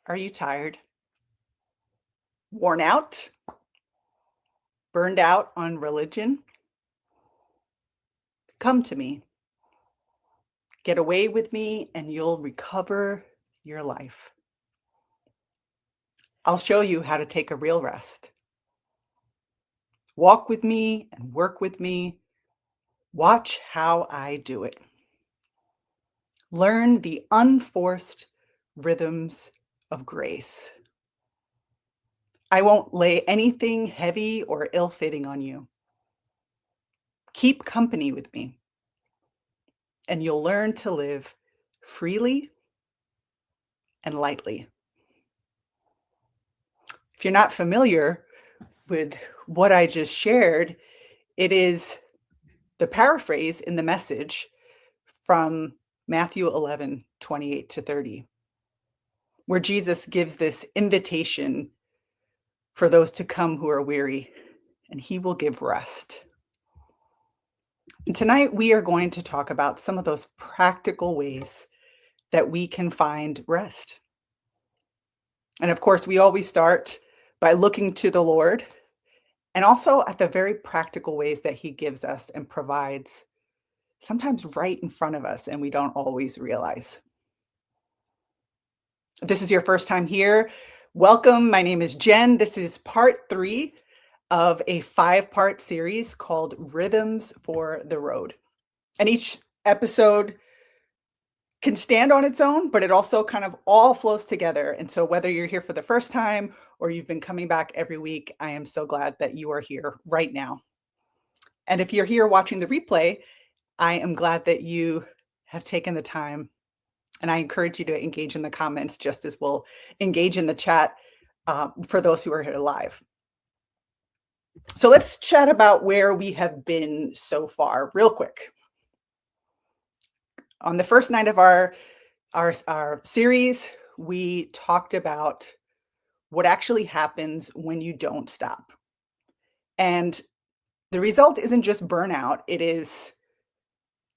Are you tired? Worn out? Burned out on religion? Come to me. Get away with me and you'll recover your life. I'll show you how to take a real rest. Walk with me and work with me. Watch how I do it. Learn the unforced rhythms of grace. I won't lay anything heavy or ill-fitting on you. Keep company with me, and you'll learn to live freely and lightly. If you're not familiar with what I just shared, it is the paraphrase in the message from Matthew 11:28-30, where Jesus gives this invitation for those to come who are weary, and he will give rest. And tonight we are going to talk about some of those practical ways that we can find rest. And of course, we always start by looking to the Lord and also at the very practical ways that he gives us and provides, sometimes right in front of us, and we don't always realize. If this is your first time here, welcome. My name is Jen. This is part 3 of a 5-part series called Rhythms for the Road. And each episode can stand on its own, but it also kind of all flows together. And so whether you're here for the first time or you've been coming back every week, I am so glad that you are here right now. And if you're here watching the replay, I am glad that you have taken the time. And I encourage you to engage in the comments just as we'll engage in the chat for those who are here live. So let's chat about where we have been so far real quick. On the first night of our series, we talked about what actually happens when you don't stop. And the result isn't just burnout, it is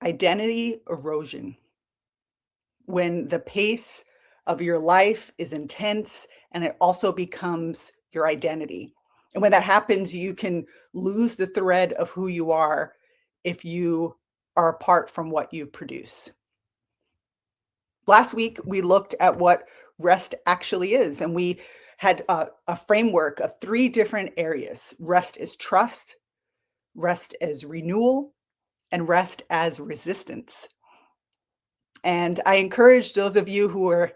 identity erosion. When the pace of your life is intense and it also becomes your identity. And when that happens, you can lose the thread of who you are if you are apart from what you produce. Last week, we looked at what rest actually is, and we had a framework of 3 different areas. Rest is trust, rest as renewal, and rest as resistance. And I encourage those of you who were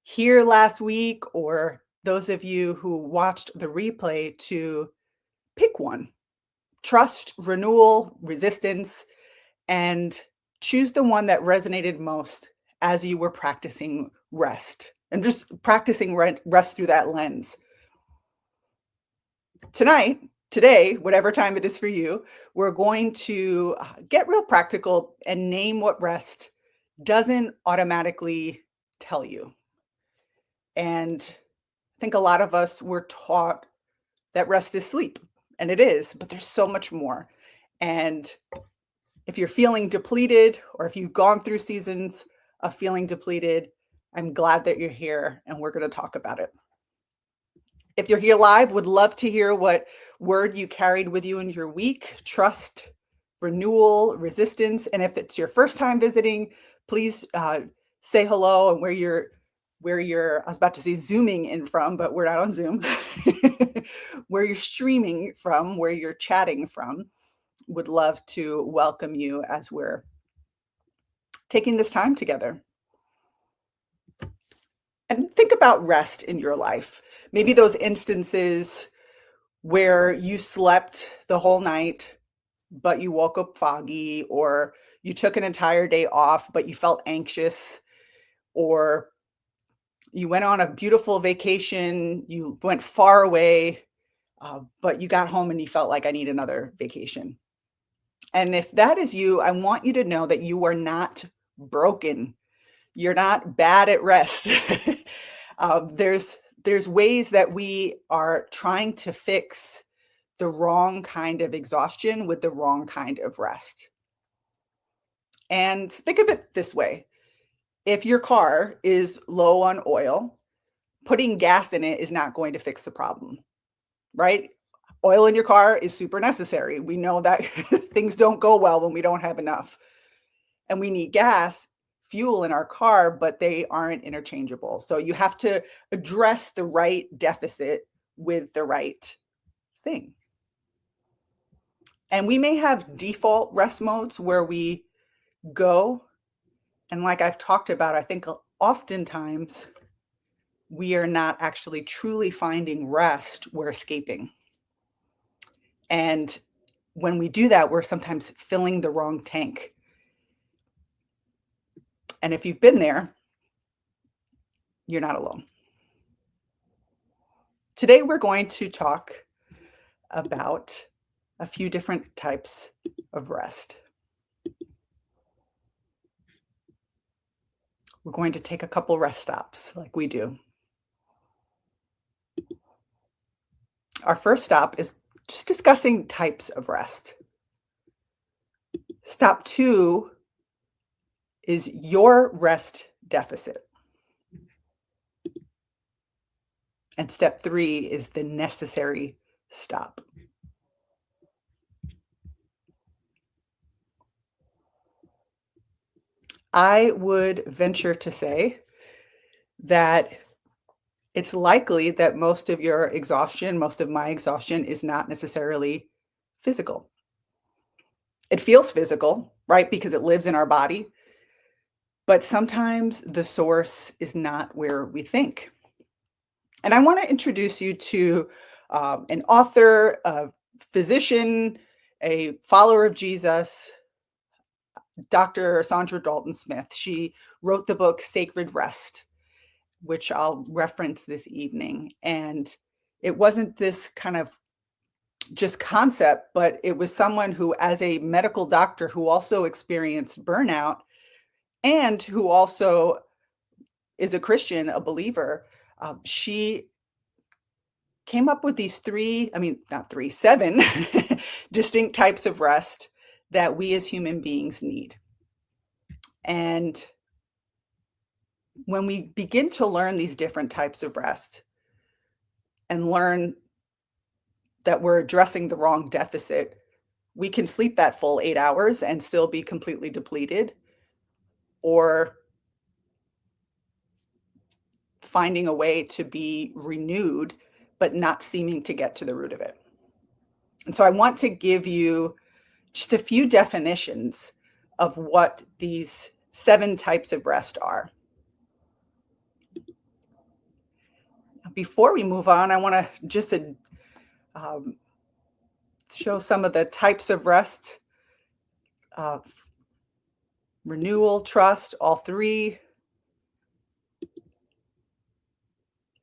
here last week or those of you who watched the replay to pick one. Trust, renewal, resistance, and choose the one that resonated most as you were practicing rest and just practicing rest through that lens. Today, whatever time it is for you, we're going to get real practical and name what rest doesn't automatically tell you. And I think a lot of us were taught that rest is sleep, and it is, but there's so much more. And if you're feeling depleted, or if you've gone through seasons of feeling depleted, I'm glad that you're here and we're going to talk about it. If you're here live, would love to hear what word you carried with you in your week. Trust, renewal, resistance. And if it's your first time visiting, please say hello and where you're, I was about to say zooming in from, but we're not on Zoom, where you're streaming from, where you're chatting from. Would love to welcome you as we're taking this time together. And think about rest in your life. Maybe those instances where you slept the whole night, but you woke up foggy, or you took an entire day off, but you felt anxious, or you went on a beautiful vacation, you went far away, but you got home and you felt like I need another vacation. And if that is you, I want you to know that you are not broken. You're not bad at rest. There's ways that we are trying to fix the wrong kind of exhaustion with the wrong kind of rest. And think of it this way. If your car is low on oil, putting gas in it is not going to fix the problem, right? Oil in your car is super necessary. We know that things don't go well when we don't have enough. And we need gas, fuel in our car, but they aren't interchangeable. So you have to address the right deficit with the right thing. And we may have default rest modes where we go. And like I've talked about, I think oftentimes we are not actually truly finding rest, we're escaping. And when we do that, we're sometimes filling the wrong tank. And if you've been there, you're not alone. Today, we're going to talk about a few different types of rest. We're going to take a couple rest stops like we do. Our first stop is just discussing types of rest. Stop 2 is your rest deficit. And step 3 is the necessary stop. I would venture to say that it's likely that most of your exhaustion, most of my exhaustion is not necessarily physical. It feels physical, right? Because it lives in our body. But sometimes the source is not where we think. And I want to introduce you to an author, a physician, a follower of Jesus, Dr. Sandra Dalton-Smith. She wrote the book Sacred Rest, which I'll reference this evening. And it wasn't this kind of just concept, but it was someone who, as a medical doctor who also experienced burnout and who also is a Christian, a believer, she came up with these seven distinct types of rest that we as human beings need. And when we begin to learn these different types of rest and learn that we're addressing the wrong deficit, we can sleep that full 8 hours and still be completely depleted, or finding a way to be renewed, but not seeming to get to the root of it. And so I want to give you just a few definitions of what these 7 types of rest are. Before we move on, I want to just show some of the types of rest: renewal, trust, all 3.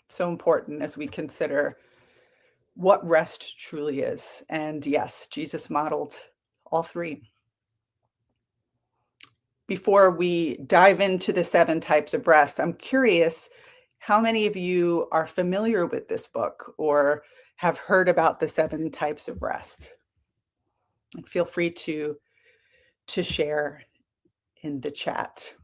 So important as we consider what rest truly is. And yes, Jesus modeled all 3. Before we dive into the 7 types of rest, I'm curious how many of you are familiar with this book or have heard about the 7 types of rest. And feel free to share in the chat.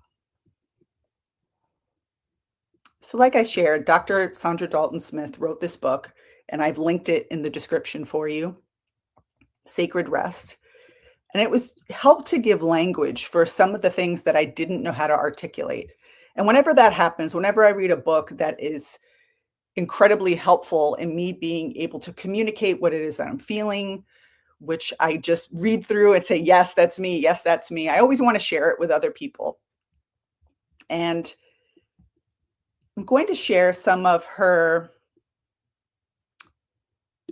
So like I shared, Dr. Sandra Dalton-Smith wrote this book, and I've linked it in the description for you, Sacred Rest. And it was helped to give language for some of the things that I didn't know how to articulate. And whenever that happens, whenever I read a book that is incredibly helpful in me being able to communicate what it is that I'm feeling, which I just read through and say, yes, that's me. Yes, that's me. I always want to share it with other people. And I'm going to share some of her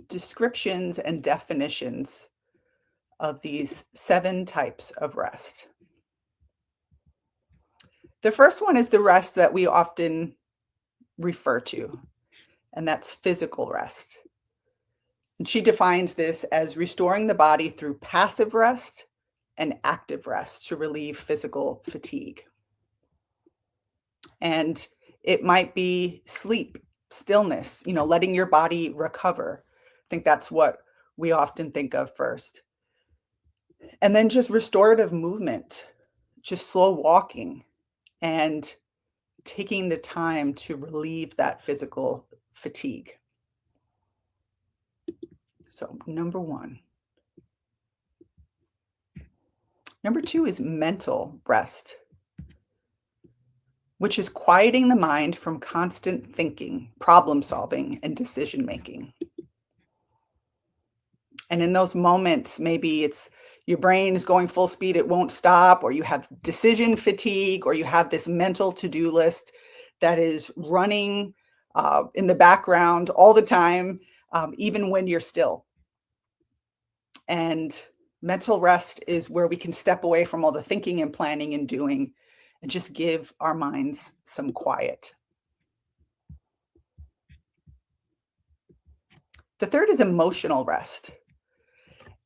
descriptions and definitions of these 7 types of rest. The first one is the rest that we often refer to, and that's physical rest. And she defines this as restoring the body through passive rest and active rest to relieve physical fatigue. And it might be sleep, stillness, letting your body recover. I think that's what we often think of first. And then just restorative movement, just slow walking and taking the time to relieve that physical fatigue. So, number one. Number two is mental rest, which is quieting the mind from constant thinking, problem solving, and decision making. And in those moments, maybe it's your brain is going full speed, it won't stop, or you have decision fatigue, or you have this mental to do list that is running in the background all the time, even when you're still. And mental rest is where we can step away from all the thinking and planning and doing and just give our minds some quiet. The third is emotional rest.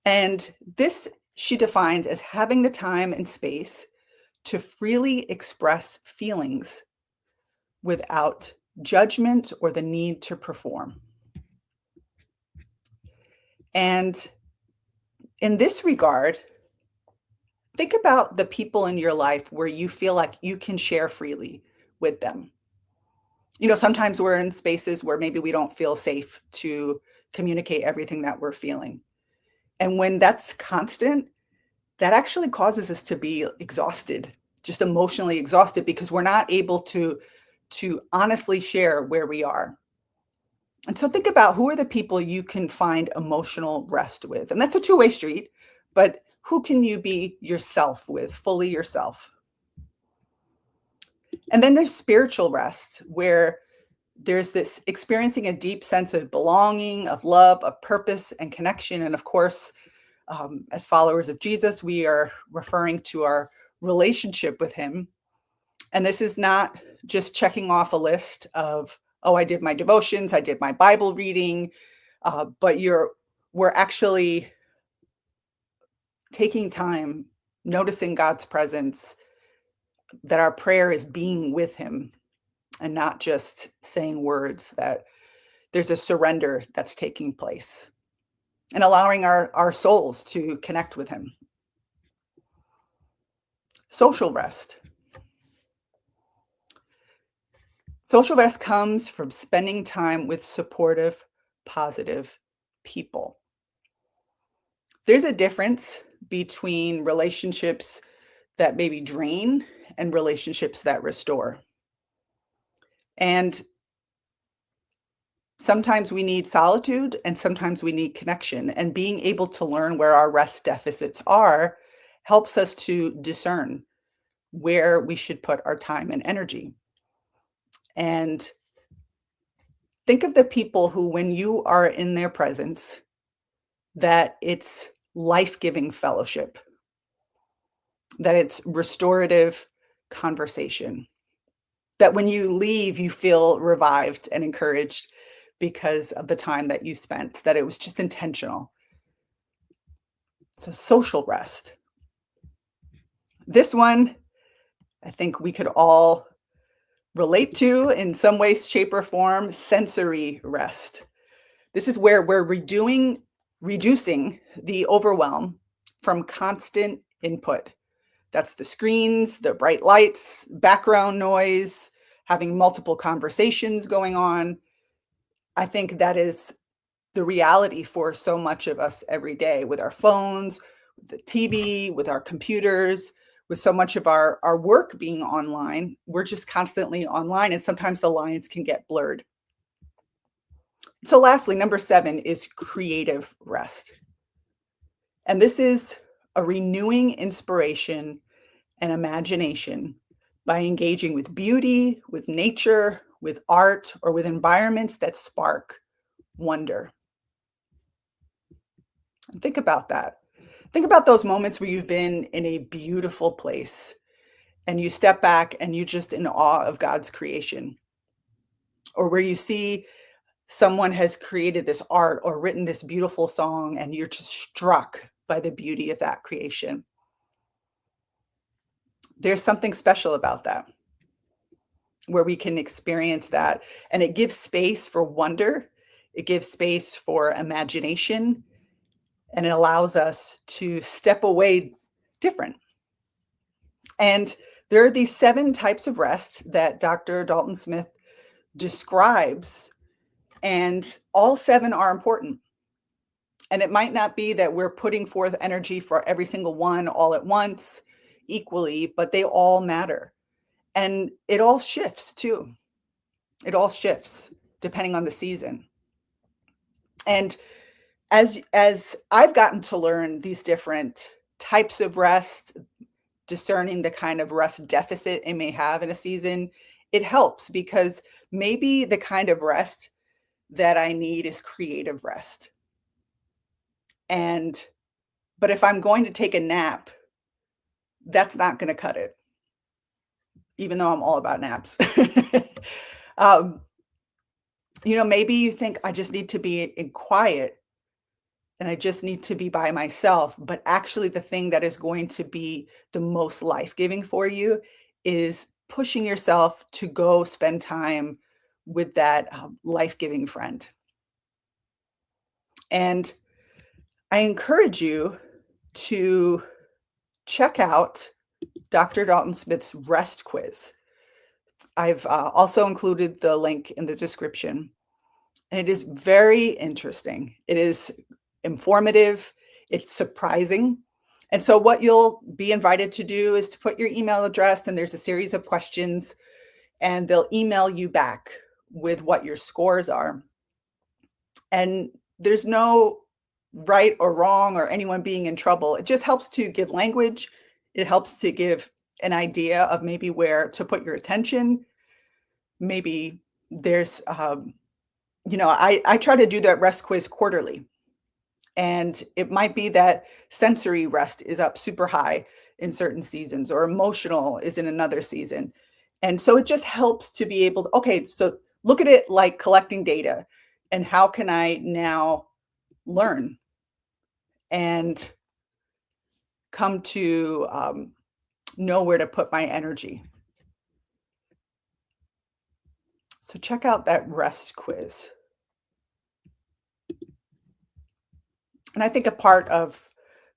And this she defines as having the time and space to freely express feelings without judgment or the need to perform. And in this regard, think about the people in your life where you feel like you can share freely with them. Sometimes we're in spaces where maybe we don't feel safe to communicate everything that we're feeling. And when that's constant, that actually causes us to be exhausted, just emotionally exhausted, because we're not able to honestly share where we are. And so think about who are the people you can find emotional rest with. And that's a two-way street, but who can you be yourself with, fully yourself? And then there's spiritual rest, where there's this experiencing a deep sense of belonging, of love, of purpose and connection. And of course, as followers of Jesus, we are referring to our relationship with him. And this is not just checking off a list of, oh, I did my devotions, I did my Bible reading, but we're actually taking time, noticing God's presence, that our prayer is being with him and not just saying words, that there's a surrender that's taking place and allowing our souls to connect with him. Social rest. Social rest comes from spending time with supportive, positive people. There's a difference between relationships that maybe drain and relationships that restore. And sometimes we need solitude and sometimes we need connection. And being able to learn where our rest deficits are helps us to discern where we should put our time and energy. And think of the people who, when you are in their presence, that it's life-giving fellowship, that it's restorative conversation, that when you leave, you feel revived and encouraged because of the time that you spent, that it was just intentional. So social rest. This one, I think we could all relate to in some way, shape, or form. Sensory rest. This is where we're reducing the overwhelm from constant input. That's the screens, the bright lights, background noise, having multiple conversations going on. I think that is the reality for so much of us every day, with our phones, with the TV, with our computers, with so much of our work being online. We're just constantly online, and sometimes the lines can get blurred. So lastly, number 7 is creative rest. And this is a renewing inspiration and imagination by engaging with beauty, with nature, with art, or with environments that spark wonder. And think about that. Think about those moments where you've been in a beautiful place and you step back and you're just in awe of God's creation, or where you see someone has created this art or written this beautiful song and you're just struck by the beauty of that creation. There's something special about that, where we can experience that, and it gives space for wonder, it gives space for imagination, and it allows us to step away different. And There are these 7 types of rest that Dr. Dalton Smith describes, and all 7 are important. And it might not be that we're putting forth energy for every single one all at once equally, but they all matter. And it all shifts too. It all shifts depending on the season. And as I've gotten to learn these different types of rest, discerning the kind of rest deficit it may have in a season, it helps because maybe the kind of rest that I need is creative rest. And but if I'm going to take a nap, that's not going to cut it, even though I'm all about naps. um, maybe you think I just need to be in quiet and I just need to be by myself. But actually, the thing that is going to be the most life giving for you is pushing yourself to go spend time with that life giving friend. And I encourage you to check out Dr. Dalton Smith's rest quiz. I've also included the link in the description. And it is very interesting. It is informative. It's surprising. And so what you'll be invited to do is to put your email address, and there's a series of questions, and they'll email you back with what your scores are. And there's no right or wrong or anyone being in trouble. It just helps to give language. It helps to give an idea of maybe where to put your attention. Maybe there's, I try to do that rest quiz quarterly. And it might be that sensory rest is up super high in certain seasons, or emotional is in another season. And so it just helps to be able to, okay, so look at it like collecting data. And how can I now learn and come to know where to put my energy? So check out that rest quiz. And I think a part of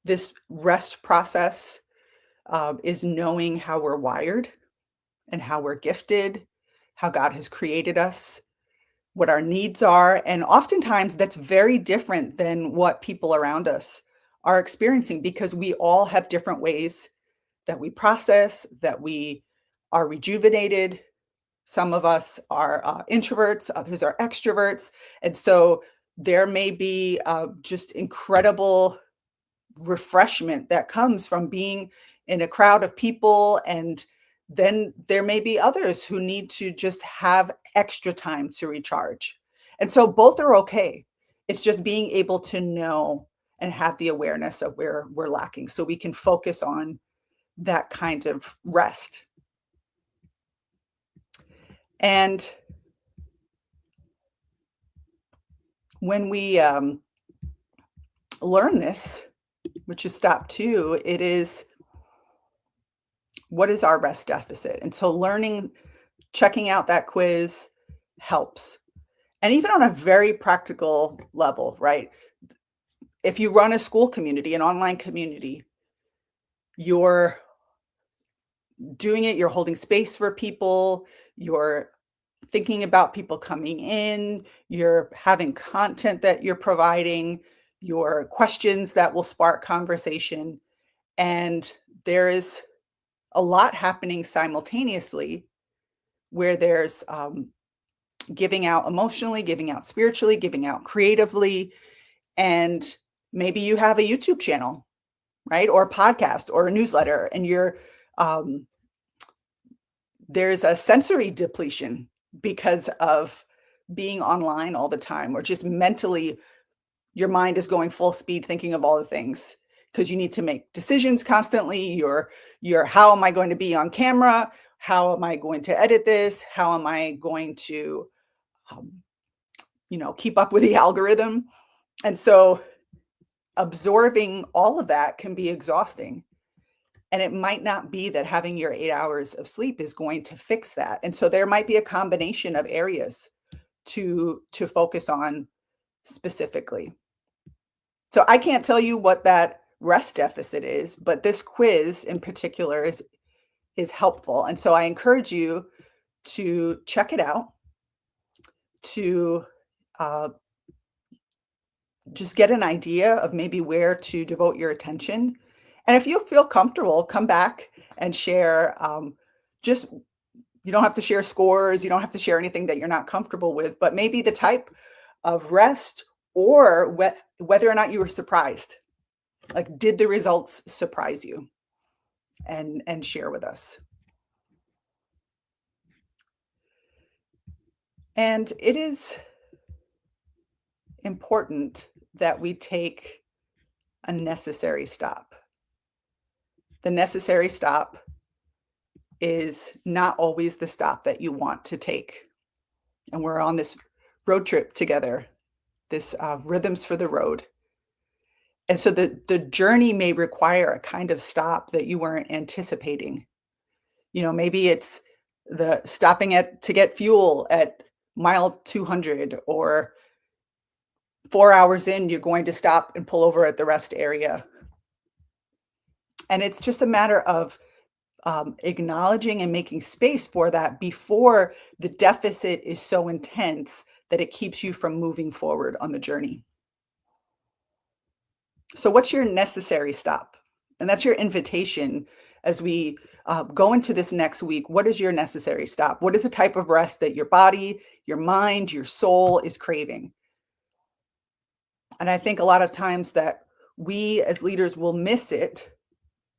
this rest process is knowing how we're wired and how we're gifted, how God has created us, what our needs are. And oftentimes that's very different than what people around us are experiencing, because we all have different ways that we process, that we are rejuvenated. Some of us are introverts, others are extroverts. And so there may be just incredible refreshment that comes from being in a crowd of people. And then there may be others who need to just have extra time to recharge. And so both are okay. It's just being able to know and have the awareness of where we're lacking so we can focus on that kind of rest. And when we learn this, which is step 2, it is, what is our rest deficit? And so checking out that quiz helps. And even on a very practical level, right? If you run a school community, an online community, you're doing it, you're holding space for people, you're thinking about people coming in, you're having content that you're providing, your questions that will spark conversation. And there is a lot happening simultaneously, where there's giving out emotionally, giving out spiritually, giving out creatively. And maybe you have a YouTube channel, right? Or a podcast or a newsletter, and there's a sensory depletion because of being online all the time, or just mentally your mind is going full speed thinking of all the things because you need to make decisions constantly. You're how am I going to be on camera? How am I going to edit this? How am I going to keep up with the algorithm? And so absorbing all of that can be exhausting. And it might not be that having your 8 hours of sleep is going to fix that. And so there might be a combination of areas to focus on specifically. So I can't tell you what that rest deficit is, but this quiz in particular is helpful. And so I encourage you to check it out, to uh, just get an idea of maybe where to devote your attention. And if you feel comfortable, come back and share. Just you don't have to share scores, you don't have to share anything that you're not comfortable with, but maybe the type of rest or whether or not you were surprised. Like, did the results surprise you? And share with us. And it is important that we take a necessary stop. The necessary stop is not always the stop that you want to take. And we're on this road trip together, this Rhythms for the Road. And so the journey may require a kind of stop that you weren't anticipating. Maybe it's the stopping to get fuel at mile 200, or 4 hours in, you're going to stop and pull over at the rest area. And it's just a matter of acknowledging and making space for that before the deficit is so intense that it keeps you from moving forward on the journey. So what's your necessary stop? And that's your invitation as we go into this next week. What is your necessary stop? What is the type of rest that your body, your mind, your soul is craving? And I think a lot of times that we as leaders will miss it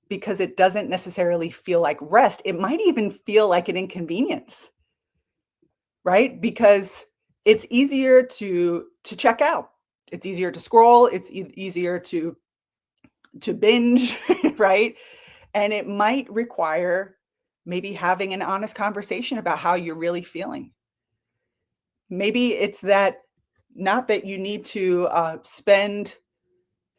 because it doesn't necessarily feel like rest. It might even feel like an inconvenience, right? Because it's easier to check out. It's easier to scroll. It's easier to binge, right? And it might require maybe having an honest conversation about how you're really feeling. Maybe it's that, not that you need to spend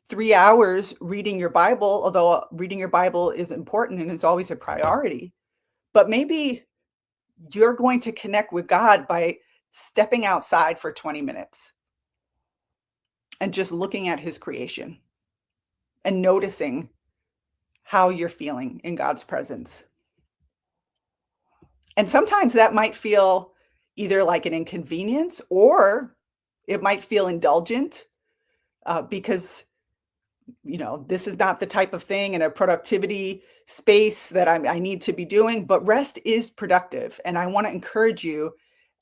3 hours reading your Bible, although reading your Bible is important and is always a priority, but maybe you're going to connect with God by stepping outside for 20 minutes and just looking at his creation and noticing how you're feeling in God's presence. And sometimes that might feel either like an inconvenience, or it might feel indulgent because this is not the type of thing in a productivity space that I need to be doing, but rest is productive. And I want to encourage you,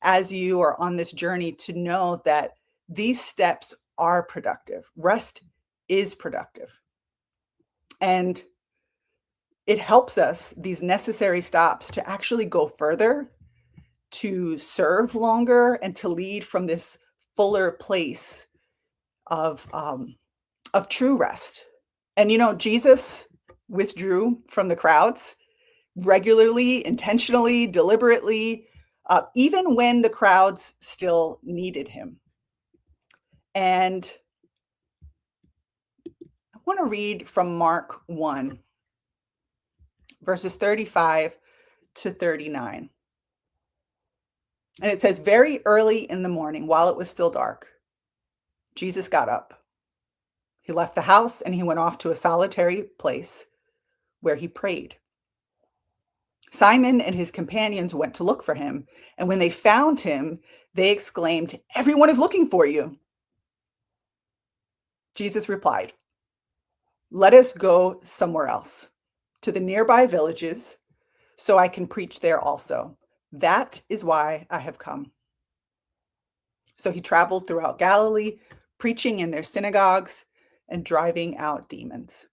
as you are on this journey, to know that these steps are productive. Rest is productive. And it helps us, these necessary stops, to actually go further, to serve longer, and to lead from this fuller place of true rest. And Jesus withdrew from the crowds regularly, intentionally, deliberately, even when the crowds still needed him. And I want to read from Mark 1, verses 35 to 39. And it says, very early in the morning, while it was still dark, Jesus got up. He left the house and he went off to a solitary place where he prayed. Simon and his companions went to look for him, and when they found him, they exclaimed, "Everyone is looking for you." Jesus replied, "Let us go somewhere else, to the nearby villages, so I can preach there also. That is why I have come." So he traveled throughout Galilee, preaching in their synagogues and driving out demons.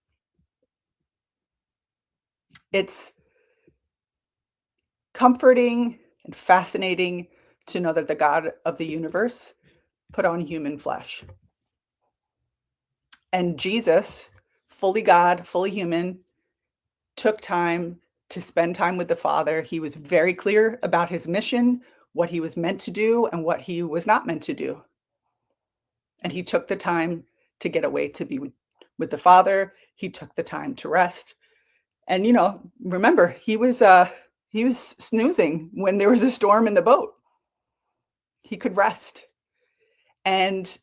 It's comforting and fascinating to know that the God of the universe put on human flesh. And Jesus, fully God, fully human, took time to spend time with the Father. He was very clear about his mission, what he was meant to do, and what he was not meant to do. And he took the time to get away to be with the Father. He took the time to rest. And, remember, he was snoozing when there was a storm in the boat. He could rest. And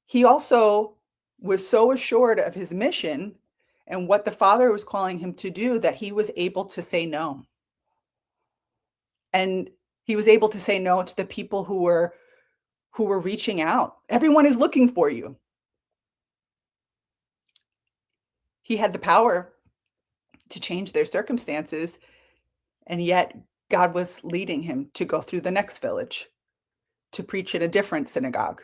he also was so assured of his mission and what the Father was calling him to do, that he was able to say no. And he was able to say no to the people who were reaching out. Everyone is looking for you. He had the power to change their circumstances, and yet God was leading him to go through the next village, to preach in a different synagogue.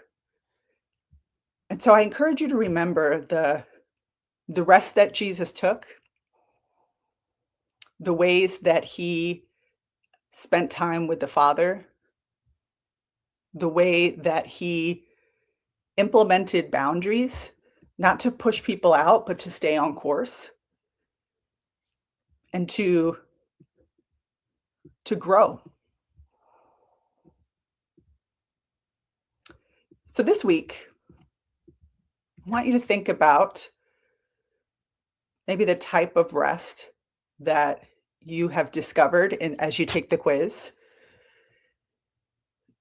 And so I encourage you to remember the rest that Jesus took, the ways that he spent time with the Father, the way that he implemented boundaries, not to push people out, but to stay on course and to grow. So this week, I want you to think about maybe the type of rest that you have discovered as you take the quiz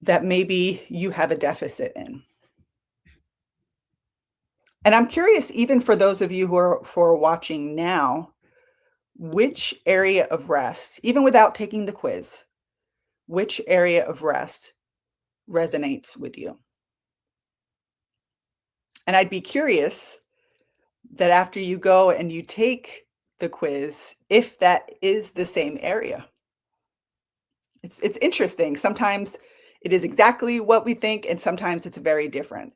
that maybe you have a deficit in. And I'm curious, even for those of you who are watching now, which area of rest, even without taking the quiz, which area of rest resonates with you? And I'd be curious that after you go and you take the quiz, if that is the same area. It's interesting. Sometimes it is exactly what we think, and sometimes it's very different.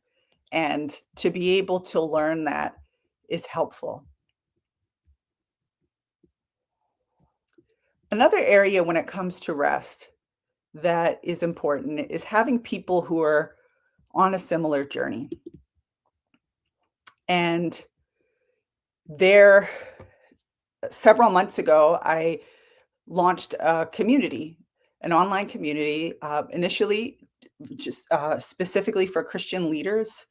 And to be able to learn that is helpful. Another area when it comes to rest that is important is having people who are on a similar journey. And there, several months ago, I launched a community, an online community, initially just specifically for Christian leaders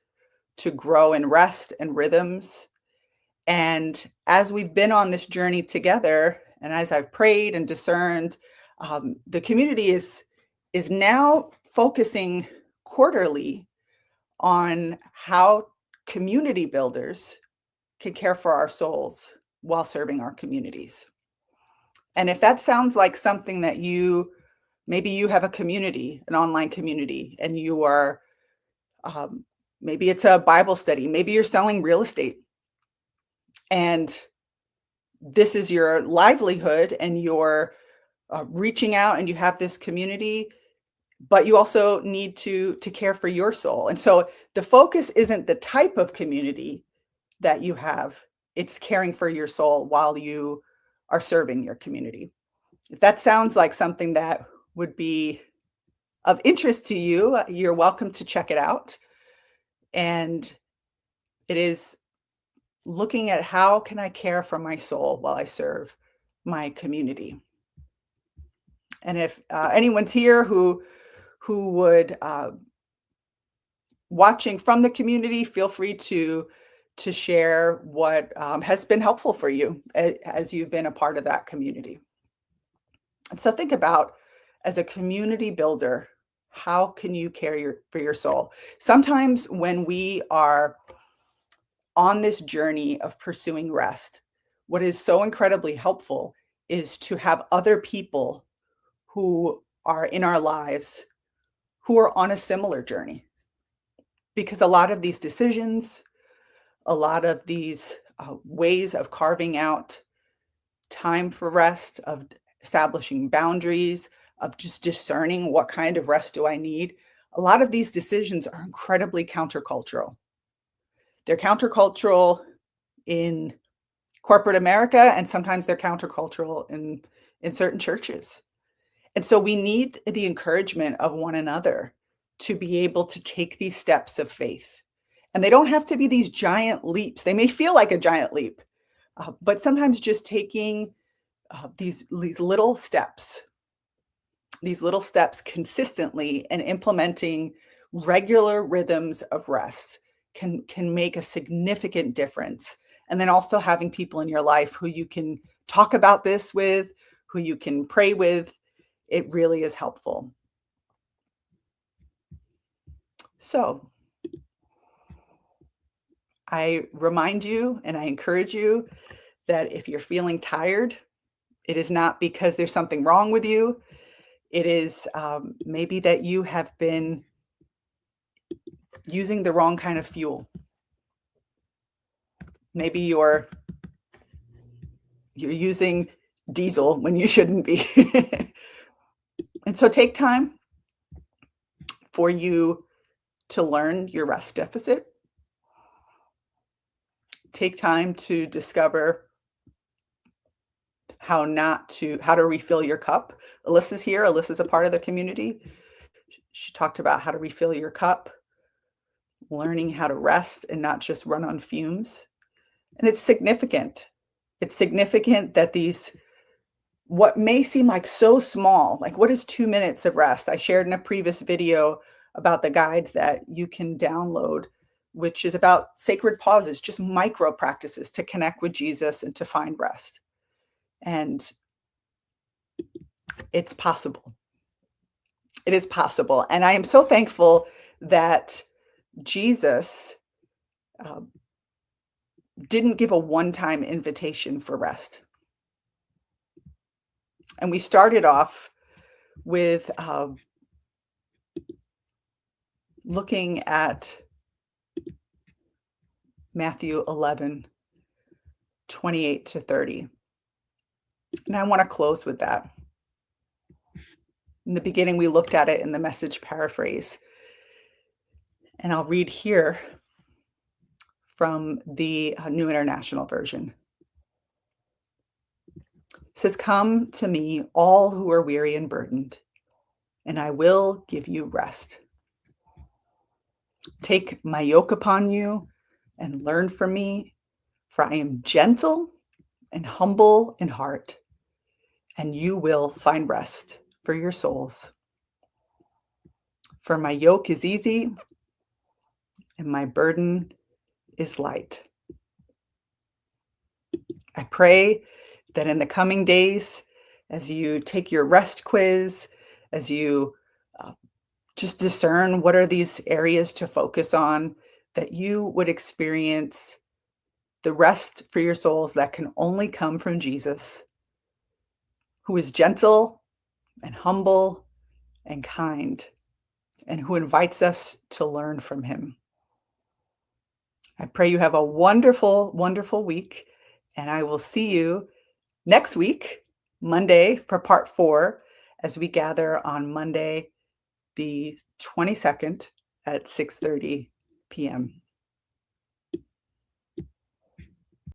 to grow in rest and rhythms. And as we've been on this journey together, and as I've prayed and discerned, the community is now focusing quarterly on how community builders can care for our souls while serving our communities. And if that sounds like something that maybe you have a community, an online community, and you are, maybe it's a Bible study, maybe you're selling real estate, and this is your livelihood, and you're reaching out, and you have this community, but you also need to care for your soul. And so the focus isn't the type of community that you have, it's caring for your soul while you are serving your community. If that sounds like something that would be of interest to you, you're welcome to check it out. And it is looking at how can I care for my soul while I serve my community. And if anyone's here who would watching from the community, feel free to share what has been helpful for you as you've been a part of that community. And so think about, as a community builder, how can you care for your soul? Sometimes when we are on this journey of pursuing rest, what is so incredibly helpful is to have other people who are in our lives who are on a similar journey. Because a lot of these decisions, a lot of these ways of carving out time for rest, of establishing boundaries, of just discerning what kind of rest do I need, a lot of these decisions are incredibly countercultural. They're countercultural in corporate America, and sometimes they're countercultural in certain churches. And so we need the encouragement of one another to be able to take these steps of faith. And they don't have to be these giant leaps. They may feel like a giant leap, but sometimes just taking these little steps consistently and implementing regular rhythms of rest can make a significant difference. And then also having people in your life who you can talk about this with, who you can pray with, it really is helpful. So I remind you and I encourage you that if you're feeling tired, it is not because there's something wrong with you. It is maybe that you have been using the wrong kind of fuel. Maybe you're using diesel when you shouldn't be. And so take time for you to learn your rest deficit. Take time to discover how to refill your cup. Alyssa's here. Alyssa's a part of the community. She talked about how to refill your cup, learning how to rest and not just run on fumes. And it's significant. It's significant that what may seem like so small, like what is 2 minutes of rest? I shared in a previous video about the guide that you can download, which is about sacred pauses, just micro practices to connect with Jesus and to find rest. And it's possible. It is possible. And I am so thankful that Jesus didn't give a one-time invitation for rest. And we started off with looking at Matthew 11:28-30. And I want to close with that. In the beginning, we looked at it in the Message paraphrase. And I'll read here from the New International Version. It says, "Come to me, all who are weary and burdened, and I will give you rest. Take my yoke upon you and learn from me, for I am gentle and humble in heart, and you will find rest for your souls. For my yoke is easy and my burden is light." I pray that in the coming days, as you take your rest quiz, as you just discern what are these areas to focus on, that you would experience the rest for your souls that can only come from Jesus, who is gentle and humble and kind, and who invites us to learn from him. I pray you have a wonderful, wonderful week, and I will see you next week, Monday, for part 4, as we gather on Monday, the 22nd at 6:30 p.m.